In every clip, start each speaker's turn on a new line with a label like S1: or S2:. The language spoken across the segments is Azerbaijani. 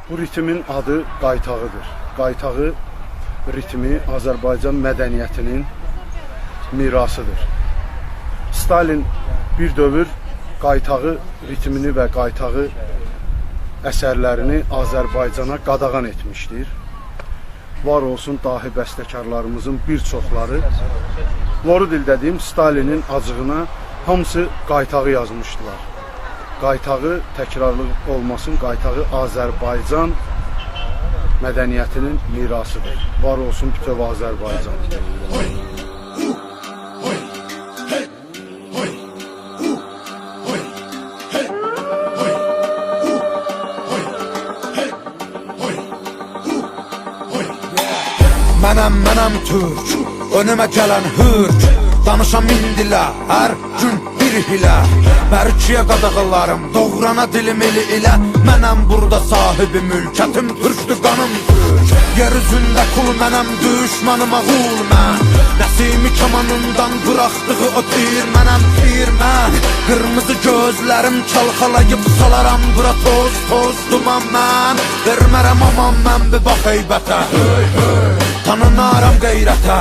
S1: Bu ritmin adı qaytağıdır. Qaytağı ritmi Azərbaycan mədəniyyətinin mirasıdır. Stalin bir dövr qaytağı ritmini və qaytağı əsərlərini Azərbaycana qadağan etmişdir. Var olsun dahi bəstəkarlarımızın bir çoxları, doğru dildə deyim, Stalinin acığına hamısı qaytağı yazmışdılar. Qaytağı təkrarlı olmasın, qaytağı Azərbaycan mədəniyyətinin mirasıdır. Var olsun bütöv Azərbaycan.
S2: Mənəm Türk, önümə gələn hürk, danışam min dilə, hər gün bir hilə. Bərkiyə qadağalarım, doğrana dilim eli ilə. Mənəm burada sahibi mülkətim, türkdür qanım türk. Yer üzündə kul mənəm, düşmanıma qul mən. Nəsimi kamanından bıraxdığı o tir mənəm, tir mən. Qırmızı gözlərim çalxalayıb salaram bura toz, toz duman mən. Vermərəm aman mən bir bax heybətə, tanınaram qeyrətə,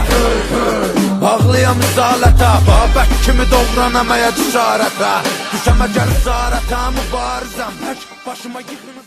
S2: bağlıyam izalətə, Babək kimi doğranamaya cəsarətə. Düşəmə gəl zarətə, mübarizəm, tək başıma yıxın.